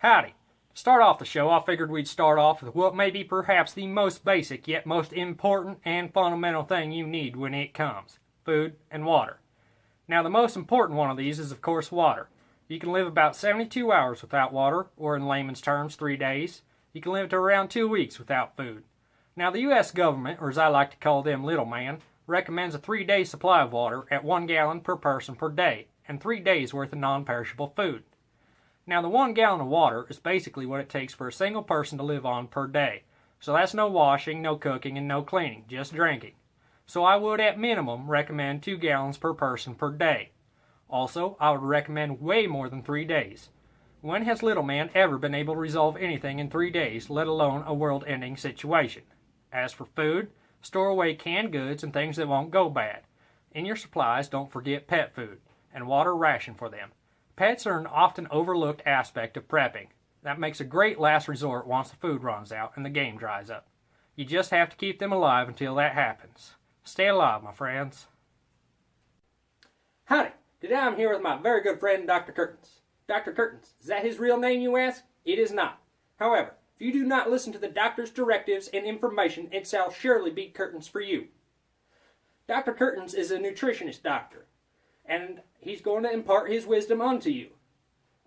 Howdy. To start off the show, I figured we'd start off with what may be perhaps the most basic yet most important and fundamental thing you need when it comes: food and water. Now, the most important one of these is, of course, water. You can live about 72 hours without water, or in layman's terms, 3 days. You can live to around 2 weeks without food. Now, the U.S. government, or as I like to call them, little man, recommends a 3-day supply of water at 1 gallon per person per day, and 3 days worth of non-perishable food. Now, the 1 gallon of water is basically what it takes for a single person to live on per day. So that's no washing, no cooking, and no cleaning, just drinking. So I would, at minimum, recommend 2 gallons per person per day. Also, I would recommend way more than 3 days. When has little man ever been able to resolve anything in 3 days, let alone a world-ending situation? As for food, store away canned goods and things that won't go bad. In your supplies, don't forget pet food, and water ration for them. Pets are an often overlooked aspect of prepping. That makes a great last resort once the food runs out and the game dries up. You just have to keep them alive until that happens. Stay alive, my friends. Howdy. Today I'm here with my very good friend, Dr. Curtains. Dr. Curtains, is that his real name, you ask? It is not. However, if you do not listen to the doctor's directives and information, it shall surely be curtains for you. Dr. Curtains is a nutritionist doctor, and he's going to impart his wisdom unto you.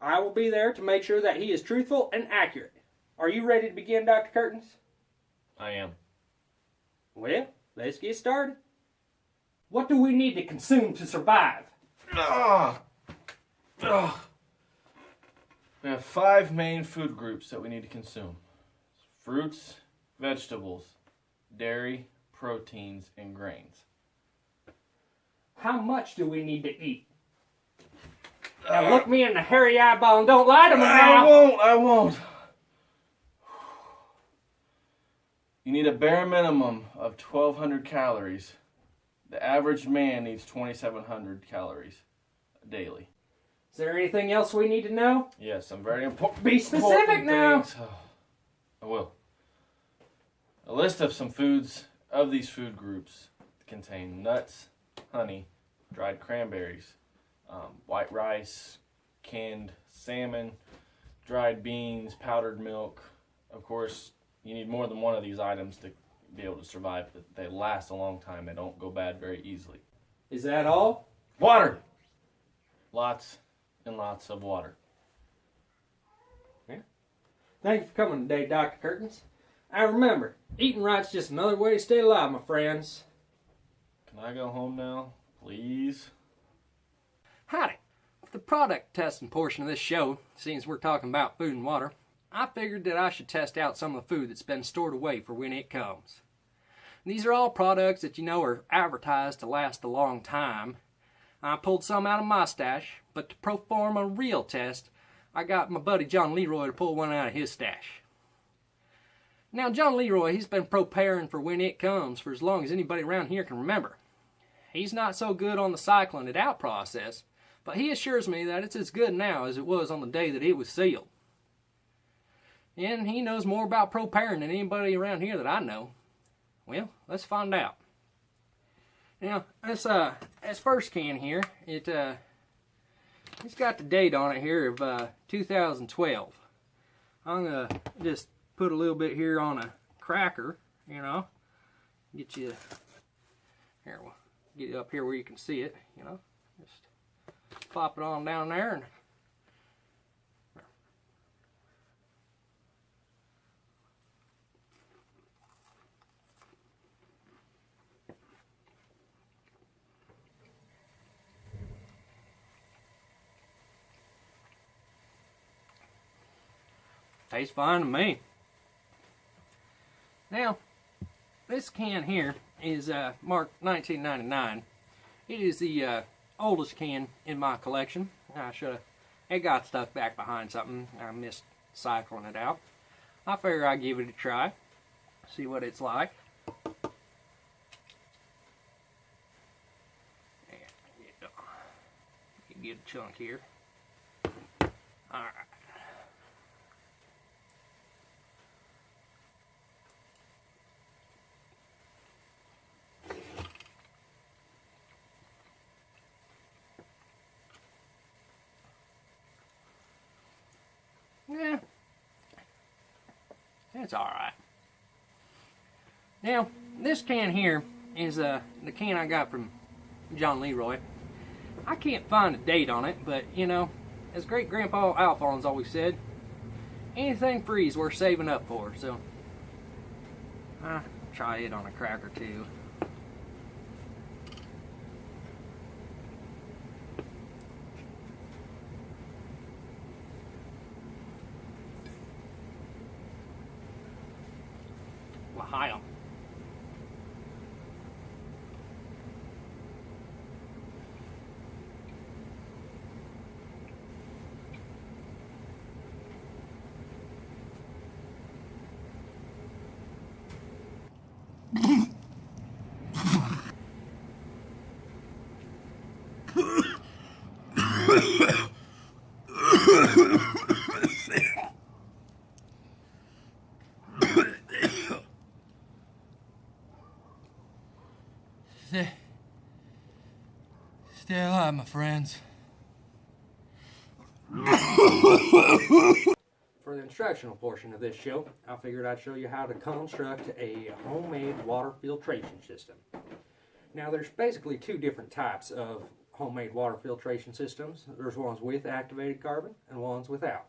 I will be there to make sure that he is truthful and accurate. Are you ready to begin, Dr. Curtains? I am. Well, let's get started. What do we need to consume to survive? We have 5 main food groups that we need to consume: fruits, vegetables, dairy, proteins, and grains. How much do we need to eat? Now look me in the hairy eyeball and don't lie to me now. I won't. You need a bare minimum of 1,200 calories. The average man needs 2,700 calories daily. Is there anything else we need to know? Yes, I'm very important. Be specific now. I will. A list of some foods of these food groups contain nuts, honey, dried cranberries, white rice, canned salmon, dried beans, powdered milk. Of course, you need more than one of these items to be able to survive. They last a long time. They don't go bad very easily. Is that all? Water! Lots and lots of water. Yeah. Thank you for coming today, Dr. Curtains. And remember, eating right's just another way to stay alive, my friends. Can I go home now, please? Howdy. For the product testing portion of this show, since we're talking about food and water, I figured that I should test out some of the food that's been stored away for when it comes. These are all products that you know are advertised to last a long time. I pulled some out of my stash, but to perform a real test, I got my buddy John Leroy to pull one out of his stash. Now, John Leroy, he's been preparing for when it comes for as long as anybody around here can remember. He's not so good on the cycling it out process, but he assures me that it's as good now as it was on the day that it was sealed. And he knows more about preparing than anybody around here that I know. Well, let's find out. Now, this first can here, it's got the date on it here of 2012. I'm gonna just put a little bit here on a cracker, you know, get you here. We'll get it up here where you can see it, you know. Just plop it on down there and tastes fine to me. Now, this can here is marked 1999. It is the oldest can in my collection. It got stuck back behind something. I missed cycling it out. I figure I'd give it a try, see what it's like. Get a chunk here. Alright. Yeah, it's alright. Now, this can here is the can I got from John Leroy. I can't find a date on it, but you know, as great grandpa Alphonse always said, anything free is worth saving up for, so I'll try it on a crack or two. Lahio. Stay alive, my friends. For the instructional portion of this show, I figured I'd show you how to construct a homemade water filtration system. Now, there's basically two different types of homemade water filtration systems. There's ones with activated carbon and ones without.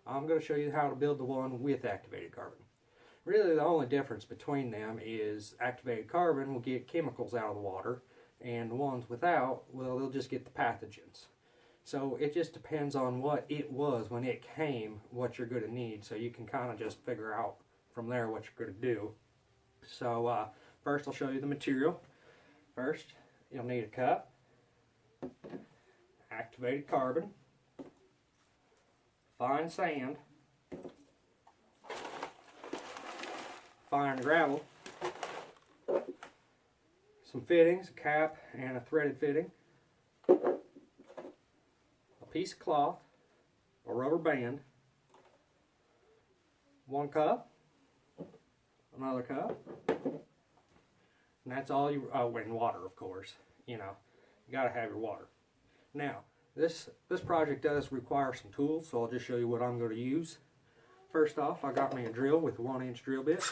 I'm going to show you how to build the one with activated carbon. Really, the only difference between them is activated carbon will get chemicals out of the water, and the ones without, well, they'll just get the pathogens. So it just depends on what it was when it came, what you're going to need. So you can kind of just figure out from there what you're going to do. So first I'll show you the material. First, you'll need a cup, activated carbon, fine sand, fine gravel, some fittings, a cap and a threaded fitting, a piece of cloth, a rubber band, one cup, another cup, and that's all you, oh, and water, of course. You know, you gotta have your water. Now, this project does require some tools, so I'll just show you what I'm going to use. First off, I got me a drill with a 1-inch drill bit.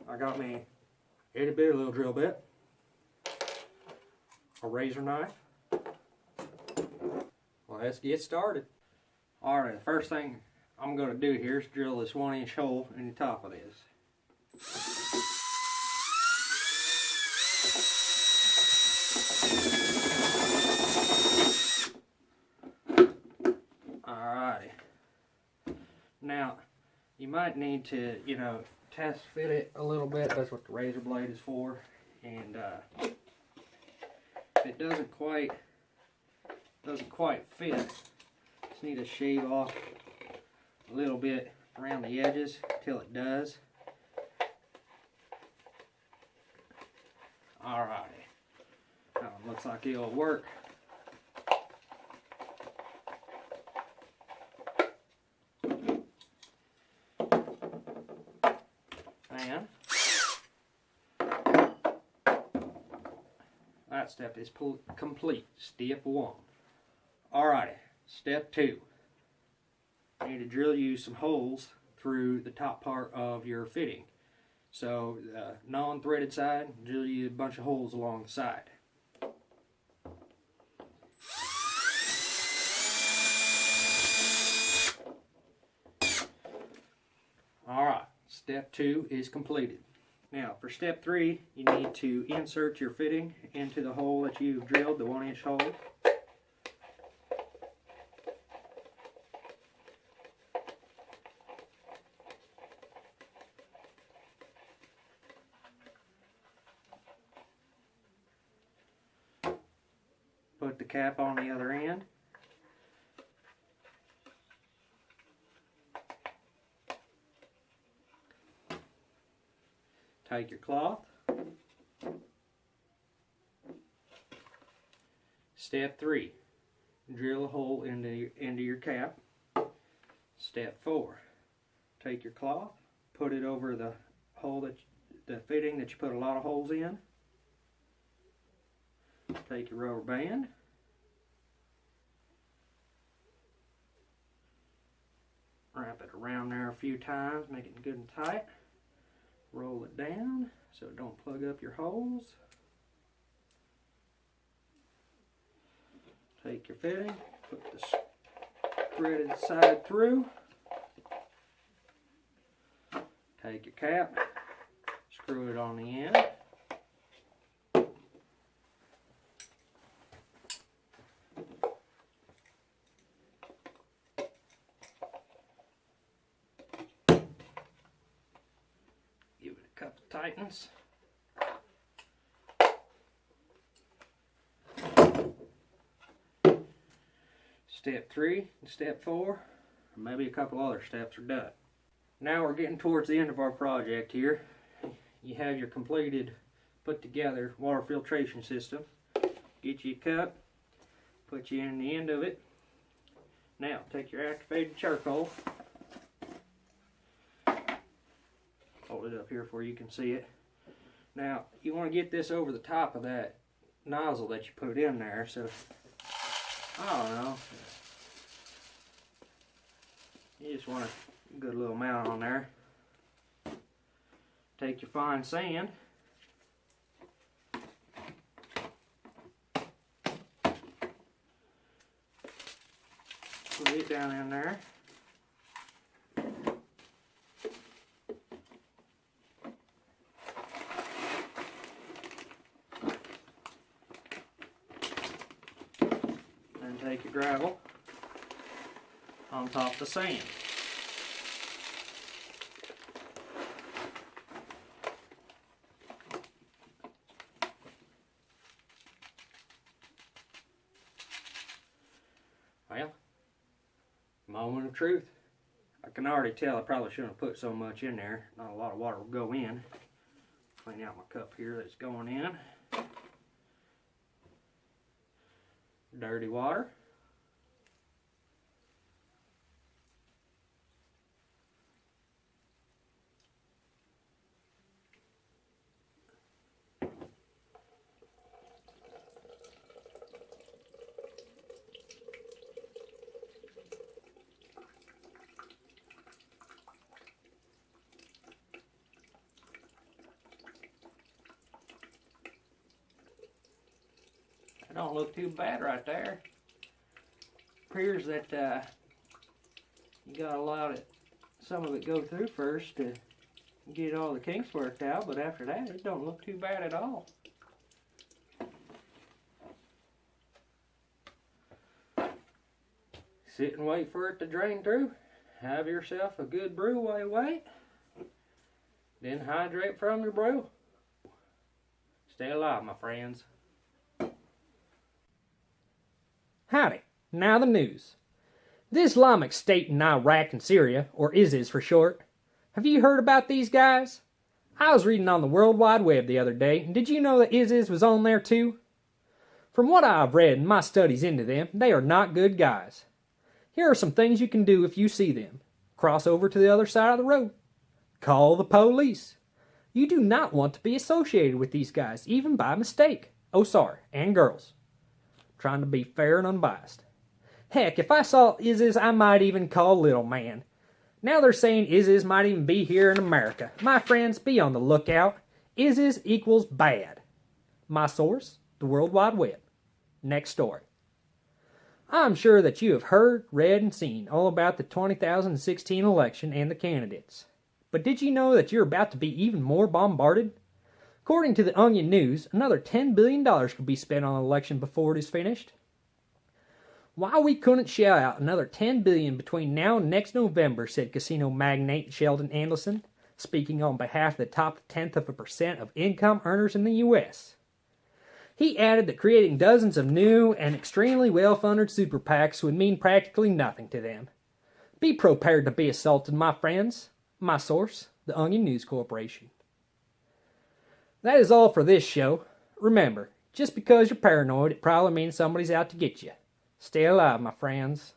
I got me a itty bitty little drill bit, a razor knife. Well, let's get started. Alright, the first thing I'm going to do here is drill this 1-inch hole in the top of this. Alrighty. Now, you might need to, you know, test fit it a little bit. That's what the razor blade is for. And if it doesn't quite fit, just need to shave off a little bit around the edges till it does. Alrighty. Looks like it'll work. And that step is complete. Step 1. Alrighty, step 2. You need to drill you some holes through the top part of your fitting. So the non-threaded side, drill you a bunch of holes along the side. Alright, step 2 is completed. Now for step 3, you need to insert your fitting into the hole that you've drilled, the 1-inch hole. Put the cap on the other end. Take your cloth. Step 3. Drill a hole into your cap. Step 4. Take your cloth, put it over the hole the fitting that you put a lot of holes in. Take your rubber band. wrap it around there a few times, make it good and tight. Roll it down so it don't plug up your holes. Take your fitting, put the threaded side through. Take your cap, screw it on the end. Give it a couple tightens. Step 3 and step 4, or maybe a couple other steps are done. Now we're getting towards the end of our project here. You have your completed, put together water filtration system. Get you a cup, put you in the end of it. Now take your activated charcoal, hold it up here where you can see it. Now you want to get this over the top of that nozzle that you put in there, so I don't know. You just want a good little amount on there. Take your fine sand. Put it down in there. Then take your gravel on top of the sand. Well, moment of truth. I can already tell I probably shouldn't have put so much in there. Not a lot of water will go in. Clean out my cup here that's going in. Dirty water. It don't look too bad right there. Appears that you gotta allow some of it go through first to get all the kinks worked out, but after that it don't look too bad at all. Sit and wait for it to drain through. Have yourself a good brew while you wait. Then hydrate from your brew. Stay alive, my friends. Howdy, now the news. The Islamic State in Iraq and Syria, or ISIS for short. Have you heard about these guys? I was reading on the World Wide Web the other day, and did you know that ISIS was on there too? From what I've read in my studies into them, they are not good guys. Here are some things you can do if you see them. Cross over to the other side of the road. Call the police. You do not want to be associated with these guys, even by mistake. Oh, sorry, and girls. Trying to be fair and unbiased. Heck, if I saw ISIS, I might even call Little Man. Now they're saying ISIS might even be here in America. My friends, be on the lookout. ISIS equals bad. My source, the World Wide Web. Next story. I'm sure that you have heard, read, and seen all about the 2016 election and the candidates. But did you know that you're about to be even more bombarded? According to the Onion News, another $10 billion could be spent on the election before it is finished. Why we couldn't shell out another $10 billion between now and next November, said casino magnate Sheldon Adelson, speaking on behalf of the top 0.1% of income earners in the U.S. He added that creating dozens of new and extremely well-funded super PACs would mean practically nothing to them. Be prepared to be assaulted, my friends. My source, the Onion News Corporation. That is all for this show. Remember, just because you're paranoid, it probably means somebody's out to get you. Stay alive, my friends.